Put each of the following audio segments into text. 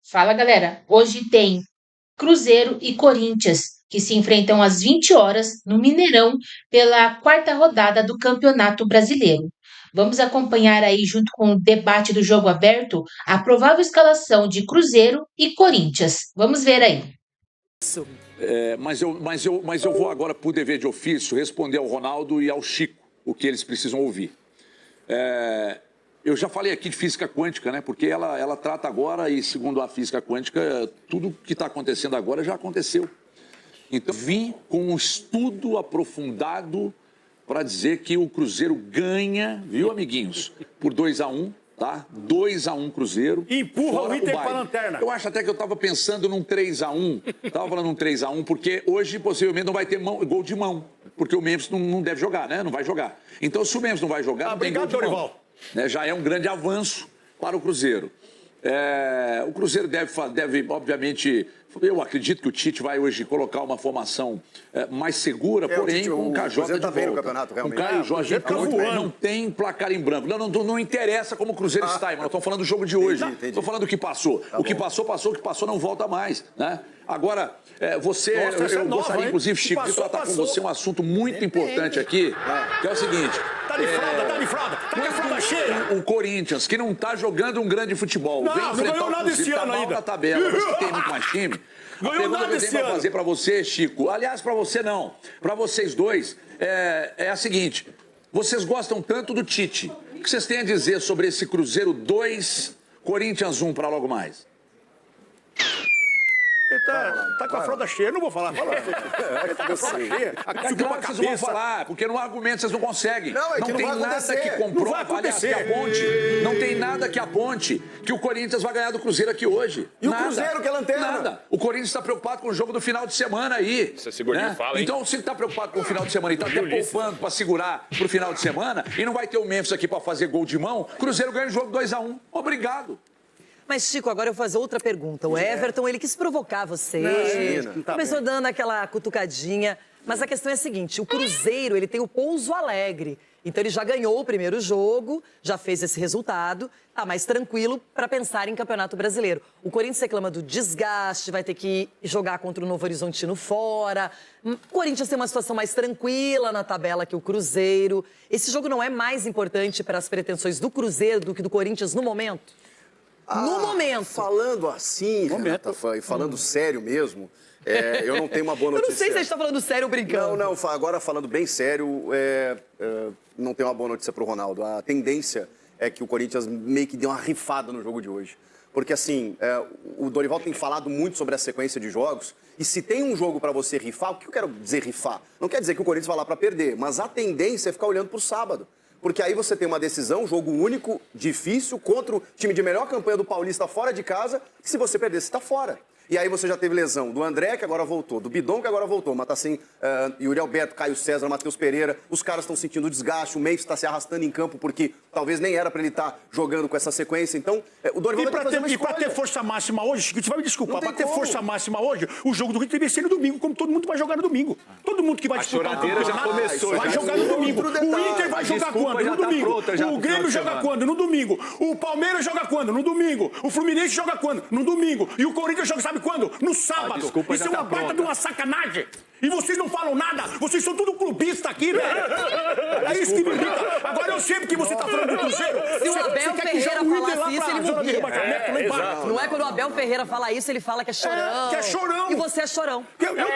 Fala, galera. Hoje tem Cruzeiro e Corinthians, que se enfrentam às 20 horas no Mineirão pela quarta rodada do Campeonato Brasileiro. Vamos acompanhar aí, junto com o debate do jogo aberto, a provável escalação de Cruzeiro e Corinthians. Vamos ver aí. Mas eu vou agora, por dever de ofício, responder ao Ronaldo e ao Chico o que eles precisam ouvir. Eu já falei aqui de física quântica, né? Porque ela trata agora, e segundo a física quântica, tudo que está acontecendo agora já aconteceu. Então, vim com um estudo aprofundado para dizer que o Cruzeiro ganha, viu, amiguinhos? Por 2-1, tá? 2-1 Cruzeiro. Empurra o Inter para a lanterna. Eu acho até que eu estava pensando num 3-1. Estava falando num 3-1, porque hoje possivelmente não vai ter gol de mão. Porque o Memphis não deve jogar, né? Não vai jogar. Então, se o Memphis não vai jogar, não tem gol de mão. Né, já é um grande avanço para o Cruzeiro. O Cruzeiro deve, obviamente, eu acredito que o Tite vai hoje colocar uma formação mais segura, porém com o Cajota de volta. Com o Caio Jorge em campo, não tem placar em branco. Não interessa como o Cruzeiro está, irmão. Eu estou falando do jogo de hoje. Estou falando do que passou. O que passou, passou. O que passou não volta mais, né? Agora, eu gostaria, inclusive, Chico, de tratar com você um assunto muito importante aqui, que é o seguinte... Tá de fralda, tá com a fralda cheia. O Corinthians, que não tá jogando um grande futebol, não ganhou nada esse ano ainda. Na tabela, mas que tem muito mais time. Ganhou a pergunta nada que eu tenho pra fazer pra você, Chico, aliás, pra você não, pra vocês dois, é a seguinte: vocês gostam tanto do Tite, o que vocês têm a dizer sobre esse Cruzeiro 2, Corinthians 1 pra logo mais? Ele tá com a fralda cheia, eu não vou falar. Ele tá com a fralda cheia. Claro que vocês vão falar, porque no argumento vocês não conseguem. Não tem nada que comprova, aliás, que aponte. Não tem nada que aponte que o Corinthians vai ganhar do Cruzeiro aqui hoje. E o Cruzeiro que é lanterna? Nada. O Corinthians está preocupado com o jogo do final de semana aí. Esse gordinho fala, hein? Então, se ele está preocupado com o final de semana e está até poupando para segurar pro final de semana, e não vai ter o Memphis aqui para fazer gol de mão, o Cruzeiro ganha o jogo 2-1. Obrigado. Mas, Chico, agora eu vou fazer outra pergunta. O Everton, ele quis provocar você. Começou dando aquela cutucadinha. Mas a questão é a seguinte, o Cruzeiro, ele tem o Pouso Alegre. Então, ele já ganhou o primeiro jogo, já fez esse resultado, tá mais tranquilo para pensar em Campeonato Brasileiro. O Corinthians reclama do desgaste, vai ter que jogar contra o Novo Horizontino fora. O Corinthians tem uma situação mais tranquila na tabela que o Cruzeiro. Esse jogo não é mais importante para as pretensões do Cruzeiro do que do Corinthians no momento? No momento. Falando assim, Renata, e falando sério mesmo, eu não tenho uma boa notícia. Eu não sei se a gente está falando sério ou brincando. Não, agora falando bem sério, não tenho uma boa notícia para o Ronaldo. A tendência é que o Corinthians meio que deu uma rifada no jogo de hoje. Porque assim, o Dorival tem falado muito sobre a sequência de jogos, e se tem um jogo para você rifar, o que eu quero dizer rifar? Não quer dizer que o Corinthians vai lá para perder, mas a tendência é ficar olhando para o sábado. Porque aí você tem uma decisão, jogo único, difícil, contra o time de melhor campanha do Paulista fora de casa, que se você perder, você está fora. E aí você já teve lesão do André, que agora voltou, do Bidon, que agora voltou, mas tá sem Yuri Alberto, Caio César, Matheus Pereira, os caras estão sentindo desgaste, o Memphis está se arrastando em campo porque talvez nem era para ele estar jogando com essa sequência. Então, o Dorival E para ter força máxima hoje, Chico, você vai me desculpar, para ter força máxima hoje, o jogo do Rio deve ser no domingo, como todo mundo vai jogar no domingo. Todo mundo que vai disputar o campeonato já começou, vai jogar no domingo. O Inter vai jogar quando? No domingo. O Grêmio joga quando? No domingo. O Palmeiras joga quando? No domingo. O Fluminense joga quando? No domingo. E o Corinthians joga sabe quando? No sábado. Isso é uma baita de uma sacanagem. E vocês não falam nada. Vocês são tudo clubista aqui, velho. É isso que me irrita. Agora eu sei porque você tá falando do Cruzeiro. Se o Abel Ferreira falasse isso, ele morria. Não é quando o Abel Ferreira fala isso, ele fala que é chorão. Que é chorão. E você é chorão. Eu não.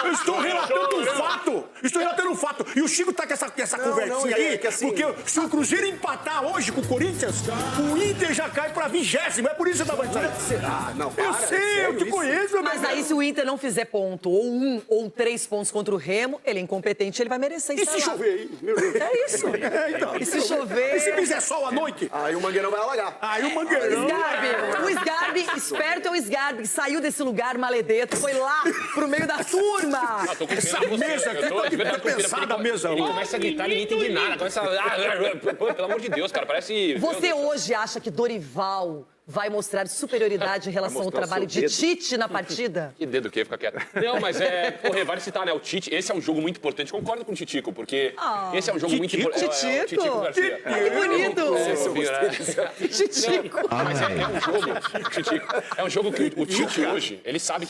Eu estou relatando um fato. Estou relatando um fato. E o Chico tá com essa conversinha aí, porque se o Cruzeiro empatar hoje com o Corinthians, o Inter já cai pra 20º. É por isso que eu tava dizendo. Será? Não, eu sei, eu te conheço. Mas aí se o Inter não fizer ponto, ou 1 ou 3 pontos contra o Remo, ele é incompetente, ele vai merecer isso. E se chover aí? Meu Deus. É isso. Então, e se chover... E se fizer sol à noite? Aí o Mangueirão vai alagar. Aí o Mangueirão... O Sgarbi, esperto é o Sgarbi, que saiu desse lugar maledeto, foi lá pro meio da turma. Essa mesa aqui tá pensada a mesa. Ele começa a gritar, ninguém entende nada. Começa pelo amor de Deus, cara, parece... Você hoje acha que Dorival vai mostrar superioridade em relação ao trabalho de Tite na partida? Que dedo que fica quieto. Não, mas vale citar, né? O Tite, esse é um jogo muito importante. Concordo com o Titico, porque esse é um jogo muito importante. Titico Garcia. Que bonito! Titico. Mas é um jogo, Titico, é um jogo que o Tite hoje, ele sabe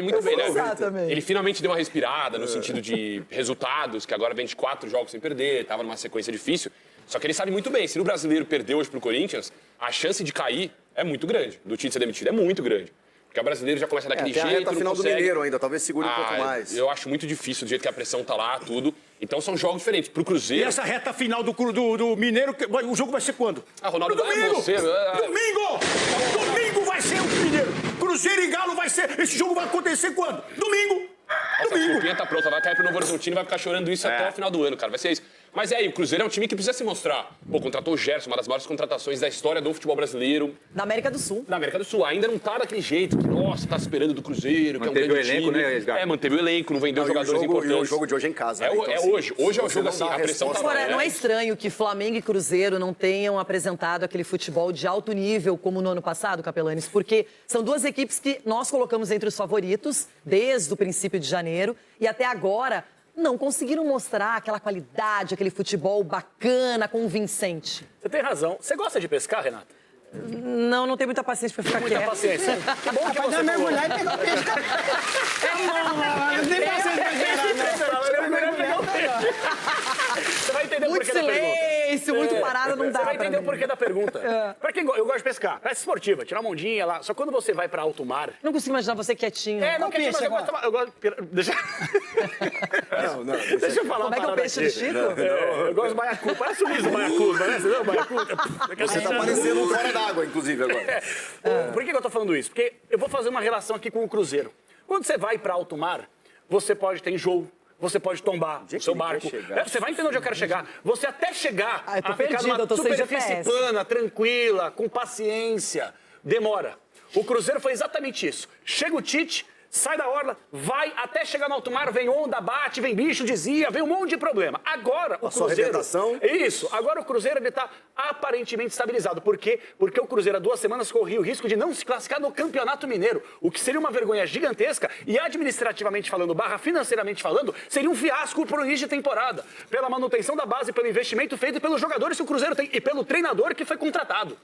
muito bem, né? Exatamente. Ele finalmente deu uma respirada no sentido de resultados, que agora vem de 4 jogos sem perder, tava numa sequência difícil. Só que ele sabe muito bem, se o brasileiro perder hoje pro Corinthians, a chance de cair é muito grande, do Tite ser demitido é muito grande. Porque o brasileiro já começa daquele jeito, a reta final consegue. do Mineiro ainda, talvez segure um pouco mais. Eu acho muito difícil, do jeito que a pressão tá lá, tudo. Então são jogos diferentes. Pro Cruzeiro... E essa reta final do Mineiro, o jogo vai ser quando? Ronaldo, no domingo! Você, Domingo! Domingo vai ser o Mineiro! Cruzeiro e Galo vai ser... Esse jogo vai acontecer quando? Domingo! Nossa, a roupinha tá pronta, vai cair pro Novo Horizontino e vai ficar chorando isso até o final do ano, cara. Vai ser isso. Mas o Cruzeiro é um time que precisa se mostrar. Pô, contratou o Gerson, uma das maiores contratações da história do futebol brasileiro. Da América do Sul. Da América do Sul. Ainda não tá daquele jeito que, nossa, tá esperando do Cruzeiro, manteve que é um grande o elenco, time. né, Edgar? Manteve o elenco, não vendeu jogadores importantes. E o jogo de hoje é em casa. É, né? Então, assim, hoje. Hoje é o jogo assim, a pressão tá lá. Agora, não é estranho que Flamengo e Cruzeiro não tenham apresentado aquele futebol de alto nível como no ano passado, Capelanes? Porque são duas equipes que nós colocamos entre os favoritos desde o princípio de janeiro e até agora não conseguiram mostrar aquela qualidade, aquele futebol bacana, convincente. Você tem razão. Você gosta de pescar, Renata? Não tenho muita paciência pra ficar Muita quieta. paciência. Que bom que você mergulhar e pegar o peixe. Não tem paciência Você vai entender o Muito porquê da pergunta. silêncio, muito parado, não dá Você vai pra entender o mim. porquê da pergunta. Pra quem eu gosto de pescar, pesca esportiva, tirar uma ondinha lá. Só que quando você vai pra alto mar... Não consigo imaginar você quietinho. não quer mas eu gosto de... Deixa... Deixa eu falar Como é que é o peixe do Chico? Eu gosto de baiacu. Parece o riso baiacu, parece? Não, baiacu. Você tá parecendo um fora d'água, inclusive, agora. Por que eu tô falando isso? Porque eu vou fazer uma relação aqui com o Cruzeiro. Quando você vai para alto mar, você pode ter enjoo, você pode tombar o seu barco. Você vai entender onde eu quero chegar. Você até chegar eu tô a ficar perdida, numa eu tô sem superfície GPS. plana, tranquila, com paciência. Demora. O Cruzeiro foi exatamente isso. Chega o Tite, sai da orla, vai até chegar no alto mar, vem onda, bate, vem bicho, desvia, vem um monte de problema. Agora o Cruzeiro... Isso. Agora o Cruzeiro ele tá aparentemente estabilizado. Por quê? Porque o Cruzeiro há 2 semanas corria o risco de não se classificar no Campeonato Mineiro, o que seria uma vergonha gigantesca e administrativamente falando, financeiramente falando, seria um fiasco pro início de temporada. Pela manutenção da base, pelo investimento feito pelos jogadores que o Cruzeiro tem e pelo treinador que foi contratado.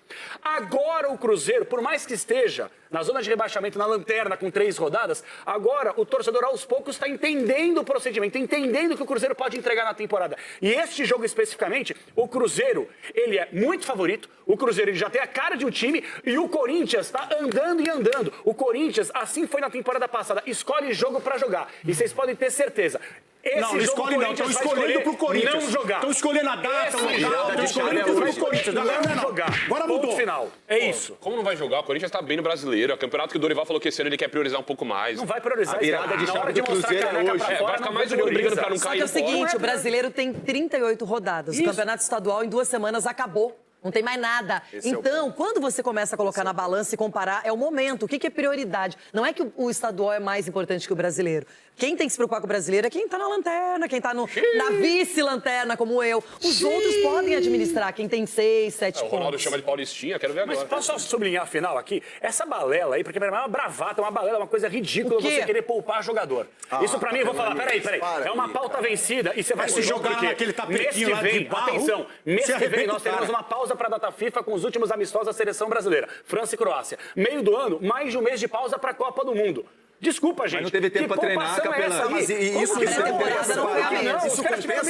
Agora o Cruzeiro, por mais que esteja na zona de rebaixamento, na lanterna, com 3 rodadas, agora o torcedor aos poucos está entendendo o procedimento, entendendo o que o Cruzeiro pode entregar na temporada. E este jogo especificamente, o Cruzeiro, ele é muito favorito, o Cruzeiro ele já tem a cara de um time e o Corinthians está andando e andando. O Corinthians, assim foi na temporada passada, escolhe jogo para jogar. E vocês podem ter certeza. Não escolhe não, estão escolhendo pro Corinthians. Não jogar. Estão escolhendo a data, o local, estão escolhendo pro Corinthians. Não jogar. Agora mudou. Ponto final. É isso. Como não vai jogar? O Corinthians tá bem no brasileiro. É o campeonato que o Dorival falou que esse ano ele quer priorizar um pouco mais. Não vai priorizar. A virada de chave do Cruzeiro é hoje. Vai ficar mais brigando pra não Só cair. que é o seguinte, o brasileiro tem 38 rodadas. O campeonato estadual em 2 semanas acabou. Não tem mais nada. Então, quando você começa a colocar na balança e comparar, é o momento. O que é prioridade? Não é que o estadual é mais importante que o brasileiro. Quem tem que se preocupar com o brasileiro é quem tá na lanterna, quem tá na vice-lanterna, como eu. Os outros podem administrar, quem tem 6, 7 pontos. O Ronaldo chama de Paulistinha, quero ver agora. Mas posso só sublinhar a final aqui? Essa balela aí, porque pra mim é uma bravata, uma balela, uma coisa ridícula você querer poupar jogador. Isso pra mim, eu vou falar, peraí. É uma pauta vencida e você vai se jogar naquele tapetinho lá de barro, atenção, mês que vem nós o cara. teremos uma pausa pra data FIFA com os últimos amistosos da seleção brasileira, França e Croácia. Meio do ano, mais de um mês de pausa pra Copa do Mundo. Desculpa, gente. Mas não teve tempo pra treinar, Capelão. Mas isso compensa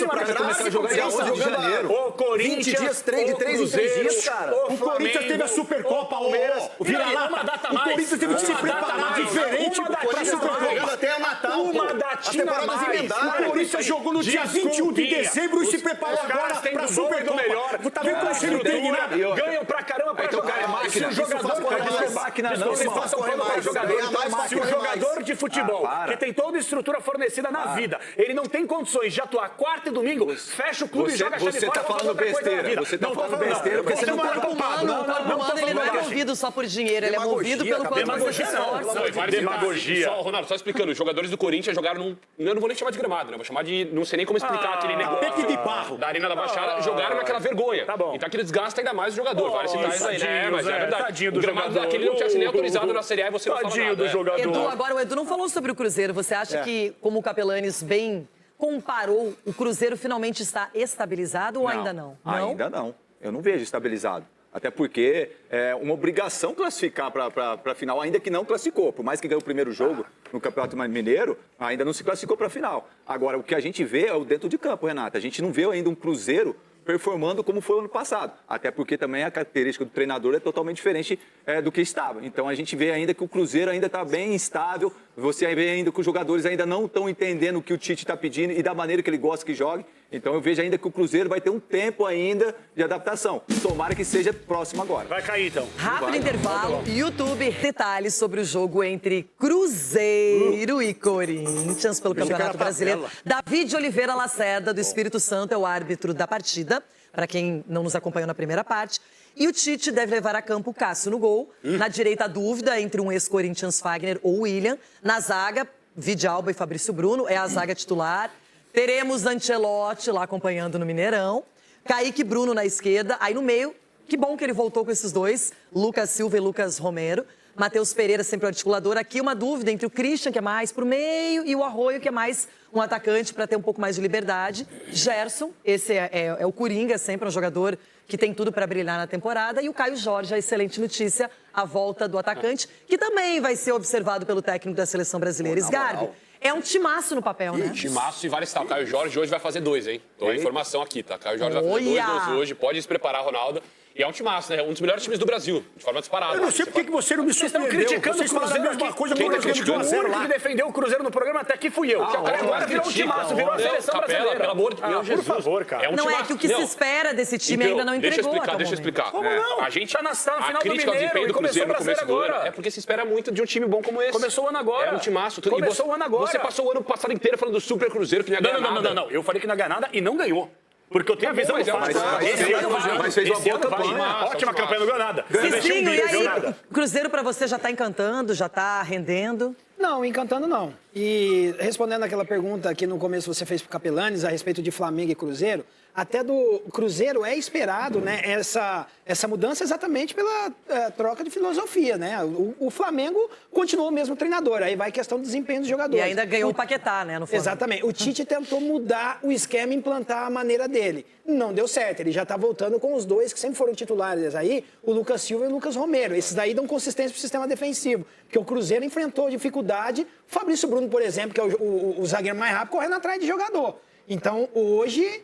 pra começar a jogar em janeiro. O Corinthians, 20 dias, de 3 em 3 dias, cara. O Corinthians teve a Supercopa, o vira-lata. Uma data O Corinthians teve que se preparar diferente pra Supercopa. Até a Natal, uma datinha mais. O Corinthians jogou no dia 21 de dezembro e se preparou agora pra Supercopa. Tá vendo como você não tem nada? Ganham pra caramba pra jogar. Se o jogador... Se o jogador de futebol, que tem toda a estrutura fornecida na vida, ele não tem condições de atuar quarta e domingo, fecha o clube e joga a chave Você fora. tá falando besteira. Você tá falando besteira. Porque o corpo humano, ele não é movido só por dinheiro, ele é movido pelo quanto você esforça. Demagogia. Ronaldo, só explicando, os jogadores do Corinthians jogaram num... Eu não vou nem chamar de gramado, né? Eu vou chamar de... Não sei nem como explicar aquele negócio. Peque de barro. Da Arena da Baixada, jogaram naquela vergonha. Tá bom. Então aquilo desgasta ainda mais o jogador. Vale citar isso aí. também, né? Mas é verdade. Tadinho do o gramado jogador. daquele não tinha sido nem autorizado na Série A e você não fala Tadinho nada. do jogador. Edu, agora o Edu não falou sobre o Cruzeiro. Você acha que, como o Capelanes bem comparou, o Cruzeiro finalmente está estabilizado ou ainda não? Ainda não. Eu não vejo estabilizado. Até porque é uma obrigação classificar para a final, ainda que não classificou. Por mais que ganhou o primeiro jogo no Campeonato Mineiro, ainda não se classificou para a final. Agora, o que a gente vê é o dentro de campo, Renata. A gente não vê ainda um Cruzeiro performando como foi o ano passado. Até porque também a característica do treinador é totalmente diferente do que estava. Então a gente vê ainda que o Cruzeiro ainda está bem instável. Você vê ainda que os jogadores ainda não estão entendendo o que o Tite está pedindo e da maneira que ele gosta que jogue. Então eu vejo ainda que o Cruzeiro vai ter um tempo ainda de adaptação. Tomara que seja próximo agora. Vai cair, então. Rápido intervalo, YouTube, detalhes sobre o jogo entre Cruzeiro e Corinthians pelo Campeonato Brasileiro. David Oliveira Lacerda, do Espírito Santo, é o árbitro da partida, para quem não nos acompanhou na primeira parte. E o Tite deve levar a campo o Cássio no gol. Na direita, a dúvida entre um ex-Corinthians Fagner ou William. Na zaga, Vidalba e Fabrício Bruno, é a zaga titular. Teremos Ancelotti lá acompanhando no Mineirão. Kaique Bruno na esquerda. Aí no meio, que bom que ele voltou com esses dois, Lucas Silva e Lucas Romero. Matheus Pereira, sempre o articulador. Aqui uma dúvida entre o Christian, que é mais pro meio, e o Arroio, que é mais um atacante para ter um pouco mais de liberdade. Gerson, esse é o Coringa, sempre um jogador que tem tudo para brilhar na temporada. E o Caio Jorge, a excelente notícia, a volta do atacante, que também vai ser observado pelo técnico da Seleção Brasileira. Sgarbi, é um timaço no papel, né? Timaço e vale estar. O Caio Jorge hoje vai fazer 2, hein? Então a informação aqui, tá? Caio Jorge vai fazer 2 gols hoje. Pode se preparar, Ronaldo. E é um timaço, né? Um dos melhores times do Brasil, de forma disparada. Eu não sei por que você não me Vocês estão surpreendeu. criticando o Cruzeiro aqui. Coisa Quem tá o criticando? zero O único lá. que defendeu o Cruzeiro no programa até aqui fui eu. Agora virou um timaço, virou a seleção brasileira. Pelo amor de Deus, por favor, cara. É um Não é timaço. que o que se espera desse time ainda não entregou. Deixa eu explicar. Como não? A gente Tá no final a do crítica ao Mineiro desempenho e do Cruzeiro no começou o começo do ano Brasileiro é porque se espera muito de um time bom como esse. Começou o ano agora. É um timaço. Começou o ano agora. Você passou o ano passado inteiro falando do Super Cruzeiro, que não ia ganhar nada. Não. Eu falei que não ia ganhar nada e não ganhou. Porque eu tenho a visão do fato. Mas fez uma boa campanha. Ótima campanha, não ganhou nada. Cicinho, e aí, o Cruzeiro pra você já tá encantando, já tá rendendo? Não, encantando não. E respondendo aquela pergunta que no começo você fez pro Capelanes a respeito de Flamengo e Cruzeiro, até do Cruzeiro é esperado, né, essa mudança exatamente pela troca de filosofia, né? O Flamengo continuou o mesmo treinador, aí vai questão do desempenho dos jogadores. E ainda ganhou o Paquetá, né, no Flamengo. Exatamente. O Tite tentou mudar o esquema e implantar a maneira dele. Não deu certo, ele já tá voltando com os dois que sempre foram titulares aí, o Lucas Silva e o Lucas Romero. Esses daí dão consistência pro sistema defensivo, porque o Cruzeiro enfrentou dificuldade. O Fabrício Bruno, por exemplo, que é o zagueiro mais rápido, correndo atrás de jogador. Então, hoje,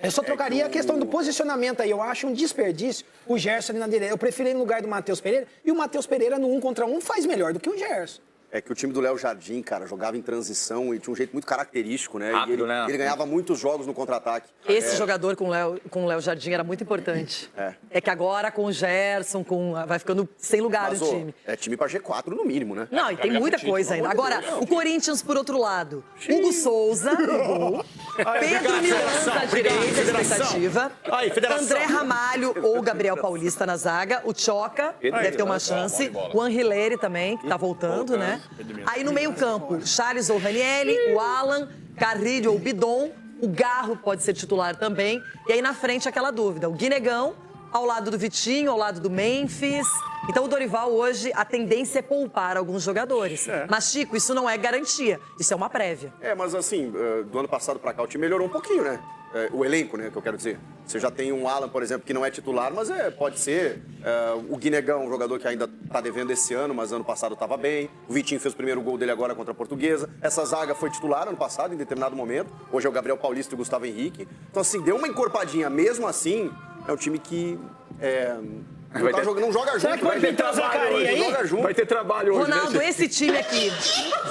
eu só trocaria a questão do posicionamento aí. Eu acho um desperdício o Gerson ali na direita. Eu prefiro ele no lugar do Matheus Pereira. E o Matheus Pereira no 1 contra 1 faz melhor do que o Gerson. É que o time do Léo Jardim, cara, jogava em transição e tinha um jeito muito característico, né? Rápido, e ele ganhava muitos jogos no contra-ataque. Esse jogador com o Léo Jardim era muito importante. É que agora com o Gerson, vai ficando sem lugar Mas, o time. é time pra G4 no mínimo, né? Não, e tem muita coisa ainda. Agora, o Corinthians, por outro lado. Hugo Souza, no gol. Pedro Miranda, à direita, expectativa. Aí, federação. André Ramalho ou Gabriel Paulista na zaga. O Choca deve ter uma chance. O Anrileri também, que tá voltando, né? Aí no meio-campo, Charles ou Ranieri, o Alan, Carrilho ou Bidon. O Garro pode ser titular também. E aí na frente aquela dúvida. O Guinegão, ao lado do Vitinho, ao lado do Memphis. Então o Dorival hoje, a tendência é poupar alguns jogadores. Mas, Chico, isso não é garantia. Isso é uma prévia. Mas assim, do ano passado pra cá o time melhorou um pouquinho, né? O elenco, né, que eu quero dizer. Você já tem um Alan, por exemplo, que não é titular, mas pode ser. O Guinegão, um jogador que ainda tá devendo esse ano, mas ano passado estava bem. O Vitinho fez o primeiro gol dele agora contra a Portuguesa. Essa zaga foi titular ano passado, em determinado momento. Hoje é o Gabriel Paulista e o Gustavo Henrique. Então, assim, deu uma encorpadinha. Mesmo assim, é um time que não joga junto. Será que vai pintar o Zacarias aí? Joga junto. Vai ter trabalho hoje, Ronaldo, esse time aqui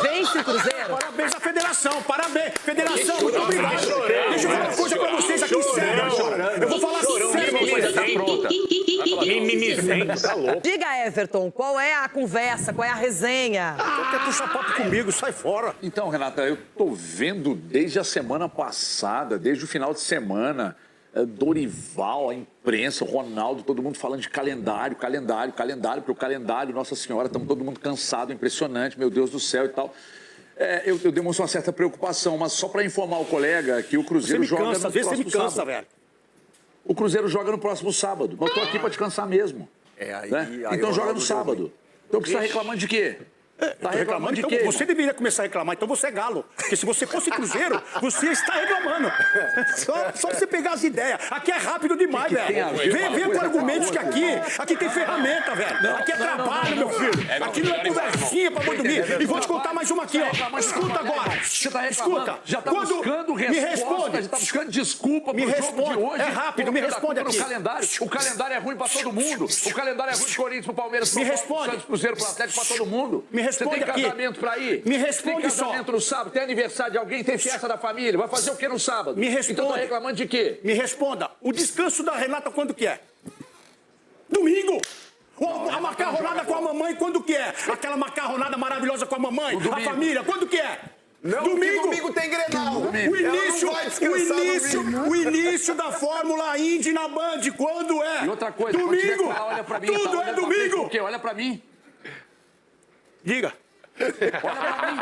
vence o Cruzeiro? Parabéns à federação, parabéns. Federação, muito obrigado. Deixa eu falar uma coisa pra vocês aqui sério agora. Eu vou falar sério. Mimizento, tá louco. Diga, Everton, qual é a conversa, qual é a resenha? Quer puxar papo comigo, sai fora. Então, Renata, eu tô vendo desde a semana passada, desde o final de semana, Dorival, a imprensa, o Ronaldo, todo mundo falando de calendário, porque o calendário, Nossa Senhora, estamos todo mundo cansado, impressionante, meu Deus do céu e tal. Eu demonstro uma certa preocupação, mas só para informar o colega que o Cruzeiro joga no próximo sábado. velho. O Cruzeiro joga no próximo sábado. Eu tô aqui para descansar mesmo. Então joga no sábado. Então você está reclamando de quê? Tá reclamando de então, quê? você deveria começar a reclamar, então você é galo. Porque se você fosse Cruzeiro, você está reclamando. Só você pegar as ideias. Aqui é rápido demais, velho. Vem com argumentos que aqui tem ferramenta, velho. Aqui é trabalho, meu filho. Aqui não é conversinha pra boi dormir. E vou te contar mais uma aqui, ó. Escuta agora. Você tá reclamando. Escuta. Já tá buscando resposta, me responde. já tá buscando desculpa pro jogo de hoje. É rápido, me responde aqui. O calendário é ruim pra todo mundo. O calendário é ruim pro Corinthians, pro Palmeiras, pro Santos, pro Cruzeiro, pro Atlético, pra todo mundo. Você tem casamento pra ir? Me responde tem casamento no sábado, tem aniversário de alguém, tem festa da família. Vai fazer o que no sábado? Me responde. Então tá reclamando de quê? Me responda. O descanso da Renata quando que é? Domingo. A macarronada com a mamãe quando que é? Aquela macarronada maravilhosa com a mamãe, a família, quando que é? Não, domingo tem Grenal. O início da Fórmula Indy na Band, quando é? E outra coisa, domingo. Olha pra mim, Tudo é domingo. Por quê? Olha pra mim. Diga. Olha pra mim.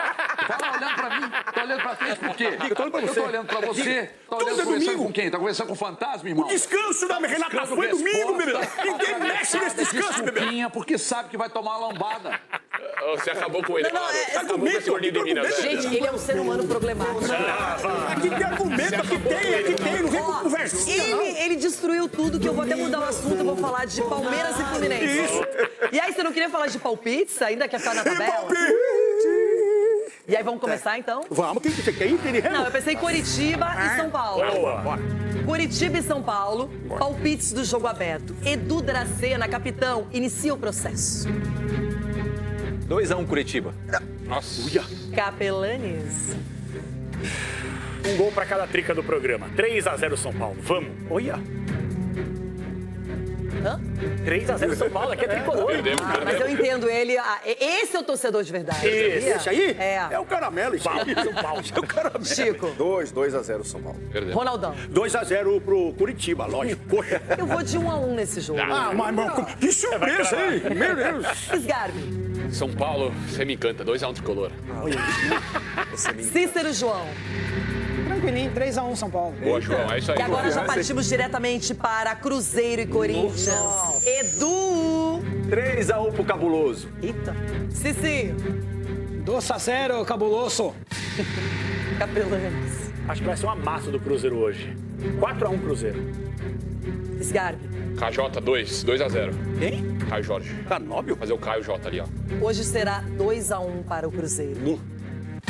Fala olhando pra mim. Tá olhando pra frente por quê? Diga, tô olhando pra você. Eu tô olhando pra você. Tá olhando, conversando com quem? Tá conversando com o fantasma, irmão? O descanso da Renata foi domingo, bebê. Ninguém mexe nesse descanso, bebê. Porque sabe que vai tomar uma lambada. Você acabou com ele. Acabou com esse gordinho de Minas. Gente, ele é um ser humano problemático. Aqui tem argumento, aqui tem. Não vem com conversinha, Ele destruiu tudo, que eu vou até mudar o assunto, eu vou falar de Palmeiras e Fluminense. Isso. E aí, você não queria falar de palpites? Ainda quer ficar na tabela? E aí, vamos começar, então? Vamos, quem você quer? Inter e Remo? Não, eu pensei Curitiba e São Paulo. Bora. Curitiba e São Paulo, palpites do jogo aberto. Edu Dracena, capitão, inicia o processo. 2-1 Curitiba. Nossa. Capelanes. Um gol pra cada trica do programa. 3-0 São Paulo. Vamos. Olha. Hã? 3-0 São Paulo, aqui é tricolor. Mas eu entendo ele. Esse é o torcedor de verdade. Esse aí? É. O caramelo, isso aí. São Paulo. É o caramelo. Chico. 2-0 São Paulo. Ronaldão. 2-0 pro Curitiba, lógico. Poxa. Eu vou de 1-1 nesse jogo. Mas, irmão, que surpresa, hein? Meu Deus. Sgarbi. São Paulo, você me encanta. 2-1 tricolor. Cícero João. Tranquilinho, 3-1 São Paulo. Boa, João. É isso aí. E agora já partimos diretamente para Cruzeiro e Corinthians. Edu. 3-1 pro Cabuloso. Eita. Cici. 2-0, cabuloso. Capelanes. Acho que vai ser uma massa do Cruzeiro hoje. 4-1 Cruzeiro. Sgarbi. KJ 2-0. Quem? Caio Jorge. Canóbio? Fazer o Caio J ali, ó. Hoje será 2-1 para o Cruzeiro.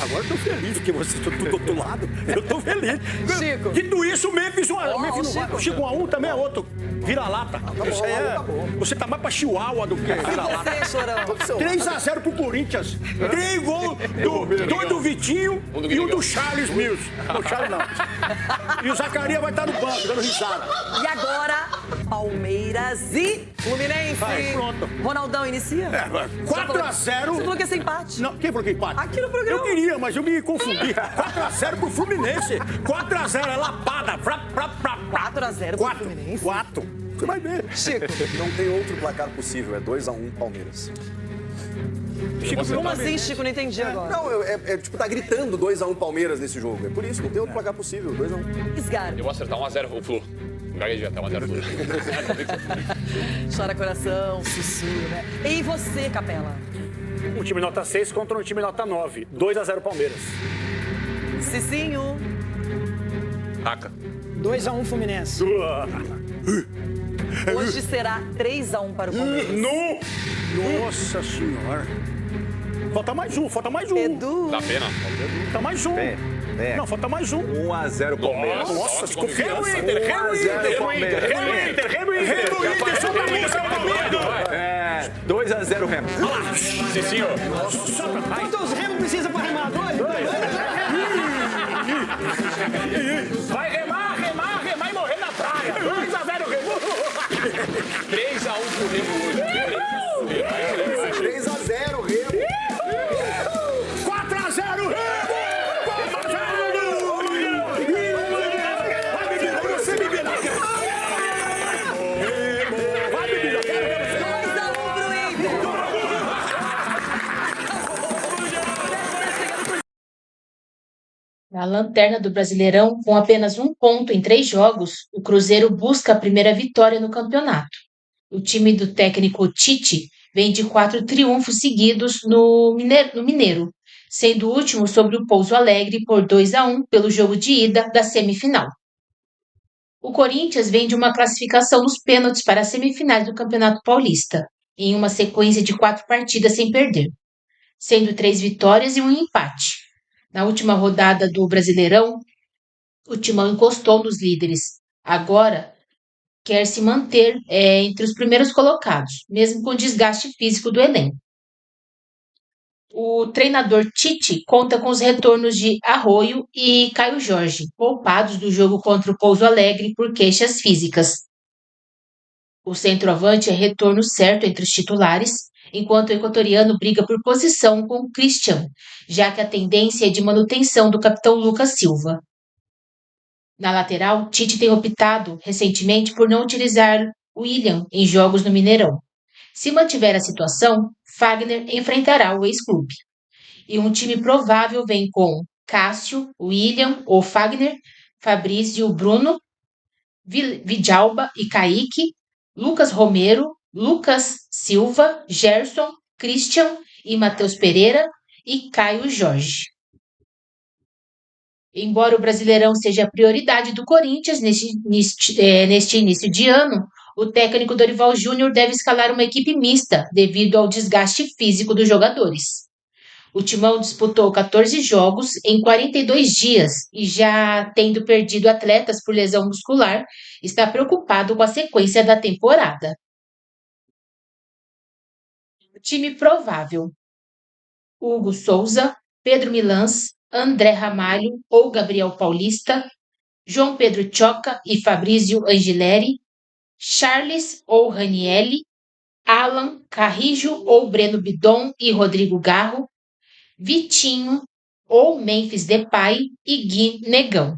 Agora eu tô feliz, porque você tá do outro lado. Eu tô feliz. Chico. Dito isso, o Memphis não Chico. o Chico 1 também é outro. Vira-lata. Você tá mais pra chihuahua do que E vira-lata. você, Chorão? 3-0 pro Corinthians. 3 gols do Vitinho e um do Charles Mills. Não, o Charles não. E o Zacarias vai estar no banco, dando risada. E agora, Palmeiras e Fluminense. Vai, pronto. Ronaldão, inicia. 4-0. Você falou que ia ser empate. Não, quem falou que empate? Aqui no programa. Eu queria, mas eu me confundi. 4-0 pro Fluminense. 4-0 é lapada. 4-0 pro Fluminense. 4. Você vai ver. Chico. Não tem outro placar possível, é 2-1 Palmeiras. Como assim, Chico? Não entendi agora. Não, tipo, tá gritando 2-1 Palmeiras nesse jogo. É por isso, não tem outro placar possível, 2-1. Sgarbi. Eu vou acertar 1-0 o Flu. Gaguejei até 1-0 Flu. Chora coração, sussurra, né? E você, Capela? Um time nota 6 contra um time nota 9. 2-0 Palmeiras. Cicinho. Taca. 2-1 Fluminense. Hoje será 3-1 para o Palmeiras. Nossa senhora. Falta mais um. Edu. Dá pena. Falta mais um. Não, falta mais um. 1-0 Palmeiras. Nossa, ficou confiança. É, 2-0 Remo. Sim, senhor. Quantos remos precisa para remar? Vai remar e morrer na praia. 2-0 Remo. 3-1 pro Remo hoje. 3-0 Remo. 4-0 Remo. 2-1 pro Inter. Na lanterna do Brasileirão, com apenas um ponto em 3 jogos, o Cruzeiro busca a primeira vitória no campeonato. O time do técnico Tite vem de 4 triunfos seguidos no Mineiro, sendo o último sobre o Pouso Alegre por 2-1 pelo jogo de ida da semifinal. O Corinthians vem de uma classificação nos pênaltis para as semifinais do Campeonato Paulista, em uma sequência de 4 partidas sem perder, sendo 3 vitórias e um empate. Na última rodada do Brasileirão, o Timão encostou nos líderes. Agora quer se manter entre os primeiros colocados, mesmo com o desgaste físico do elenco. O treinador Tite conta com os retornos de Arroio e Caio Jorge, poupados do jogo contra o Pouso Alegre por queixas físicas. O centroavante é retorno certo entre os titulares, enquanto o equatoriano briga por posição com o Christian, já que a tendência é de manutenção do capitão Lucas Silva. Na lateral, Tite tem optado recentemente por não utilizar William em jogos no Mineirão. Se mantiver a situação, Fagner enfrentará o ex-clube. E um time provável vem com Cássio, William ou Fagner, Fabrício, Bruno, Vidalba e Kaique, Lucas Romero, Lucas Silva, Gerson, Christian e Matheus Pereira e Caio Jorge. Embora o Brasileirão seja a prioridade do Corinthians neste início de ano, o técnico Dorival Júnior deve escalar uma equipe mista devido ao desgaste físico dos jogadores. O Timão disputou 14 jogos em 42 dias e, já tendo perdido atletas por lesão muscular, está preocupado com a sequência da temporada. O time provável: Hugo Souza, Pedro Milans, André Ramalho ou Gabriel Paulista, João Pedro Choca e Fabrício Angileri, Charles ou Ranielli, Alan, Carrijo ou Breno Bidon e Rodrigo Garro, Vitinho ou Memphis Depay e Gui Negão.